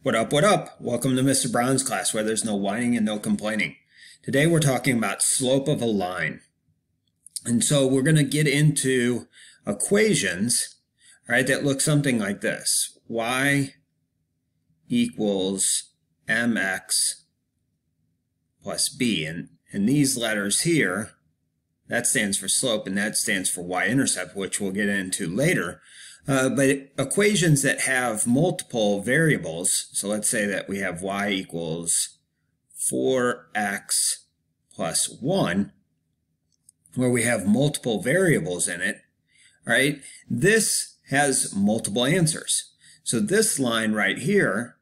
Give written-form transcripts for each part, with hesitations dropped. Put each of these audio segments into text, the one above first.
What up, what up? Welcome to Mr. Brown's class where there's no whining and no complaining. Today we're talking about slope of a line. And so we're going to get into equations, right, that look something like this. Y equals mx plus b. And these letters here, that stands for slope and that stands for y-intercept, which we'll get into later. But equations that have multiple variables, so let's say that we have y equals 4x plus 1, where we have multiple variables in it, right? This has multiple answers. So this line right here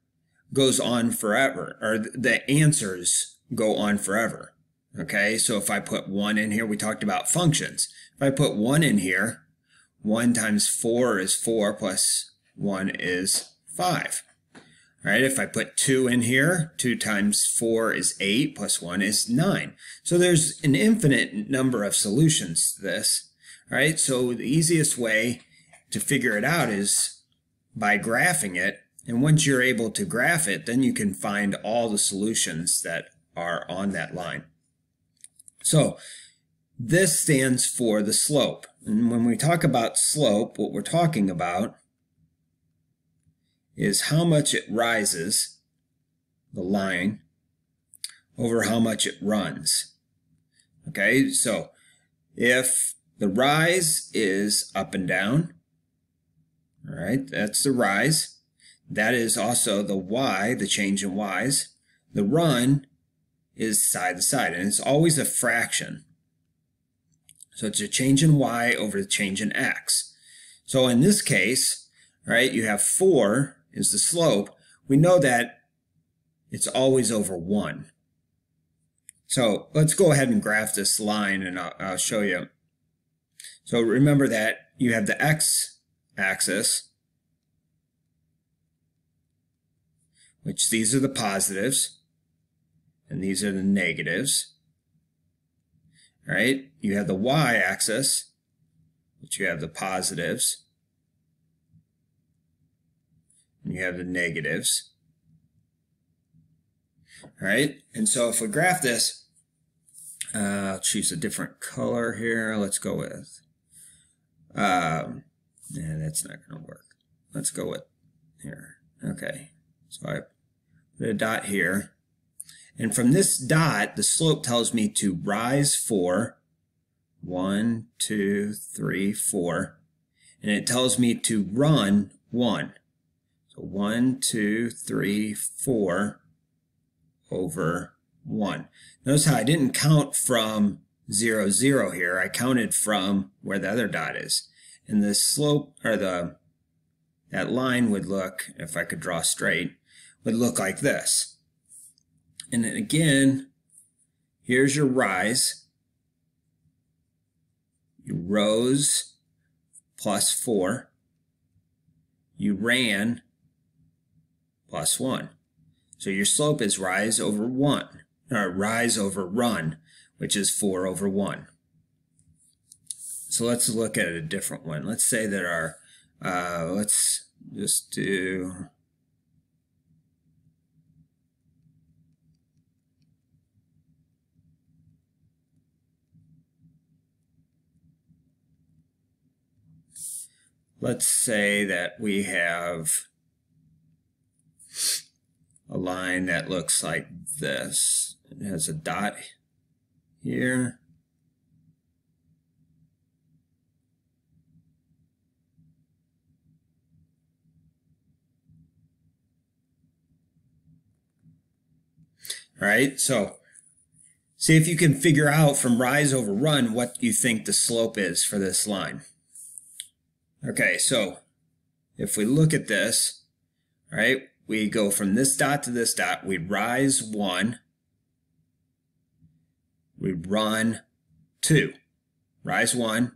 goes on forever, or the answers go on forever, okay? So if I put 1 in here, we talked about functions. If I put 1 in here, 1 times 4 is 4 plus 1 is 5. All right, if I put 2 in here, 2 times 4 is 8 plus 1 is 9. So there's an infinite number of solutions to this. All right, so the easiest way to figure it out is by graphing it. And once you're able to graph it, then you can find all the solutions that are on that line. So this stands for the slope. And when we talk about slope, what we're talking about is how much it rises, the line, over how much it runs. Okay, so if the rise is up and down, all right, that's the rise. That is also the y, the change in y's. The run is side to side, and it's always a fraction. So it's a change in y over the change in x. So in this case, right, you have 4 is the slope. We know that it's always over 1. So let's go ahead and graph this line and I'll show you. So remember that you have the x-axis, which these are the positives, and these are the negatives. All right, you have the y-axis, which you have the positives, and you have the negatives. All right, and so if we graph this, I'll choose a different color here. Let's go with, that's not going to work. Let's go with here. Okay, so I put a dot here. And from this dot, the slope tells me to rise 4, 1, 2, 3, 4, and it tells me to run 1. So 1, 2, 3, 4 over 1. Notice how I didn't count from 0, 0 here. I counted from where the other dot is. And the slope, or that line would look, if I could draw straight, would look like this. And then again, here's your rise. You rose plus 4. You ran plus 1. So your slope is rise over 1, or rise over run, which is 4 over 1. So let's look at a different one. Let's say that our, let's just do, let's say that we have a line that looks like this. It has a dot here. All right, so see if you can figure out from rise over run what you think the slope is for this line. Okay, so if we look at this, all right, we go from this dot to this dot, we rise 1, we run 2, rise 1,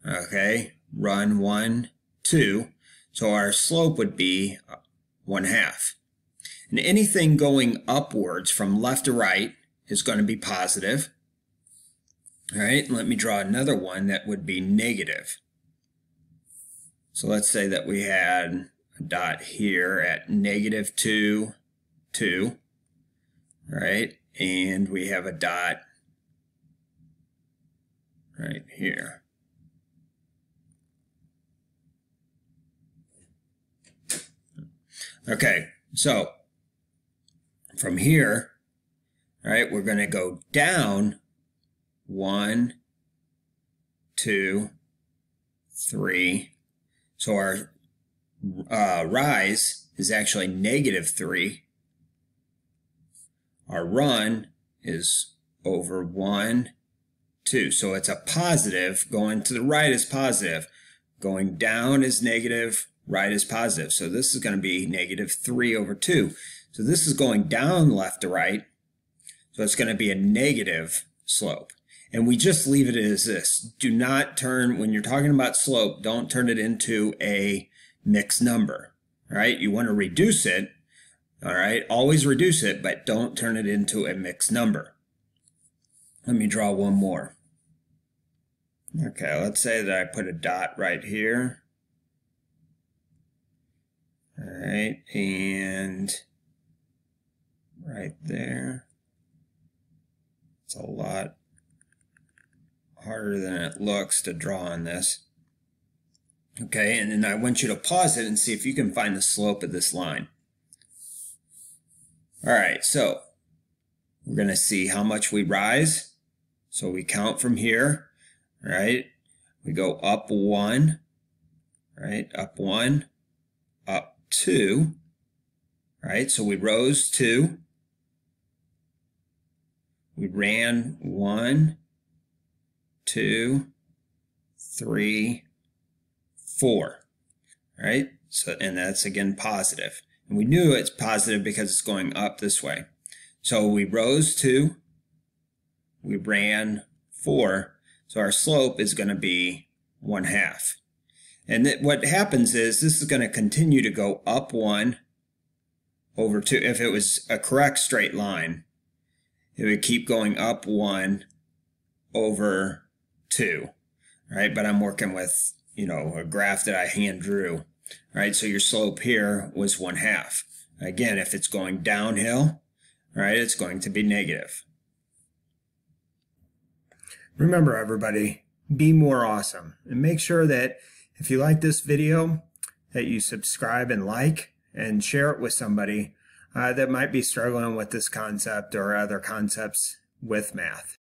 okay, run 1, 2, so our slope would be 1/2. And anything going upwards from left to right is going to be positive. All right, let me draw another one that would be negative. So let's say that we had a dot here at -2, 2, right? And we have a dot right here. Okay, so from here, all right, we're going to go down 1, 2, 3. So our rise is actually -3. Our run is over 1, 2. So it's a positive. Going to the right is positive. Going down is negative. Right is positive. So this is going to be -3 over 2. So this is going down left to right. So it's going to be a negative slope. And we just leave it as this. Do not turn, when you're talking about slope, don't turn it into a mixed number. All right? You want to reduce it. All right? Always reduce it, but don't turn it into a mixed number. Let me draw one more. Okay, let's say that I put a dot right here. All right, and right there. It's a lot harder than it looks to draw on this. Okay, and then I want you to pause it and see if you can find the slope of this line. All right, so we're going to see how much we rise. So we count from here, right? We go up 1, right? Up 1, up 2, right? So we rose 2. We ran 1, 2, 3, 4, right? So, and that's again positive. And we knew it's positive because it's going up this way. So we rose 2, we ran 4, so our slope is going to be 1/2. And what happens is this is going to continue to go up 1 over 2. If it was a correct straight line, it would keep going up 1 over 2, right? But I'm working with, you know, a graph that I hand drew, right? So your slope here was 1/2. Again, if it's going downhill, right, it's going to be negative. Remember, everybody, be more awesome. And make sure that if you like this video, that you subscribe and like and share it with somebody that might be struggling with this concept or other concepts with math.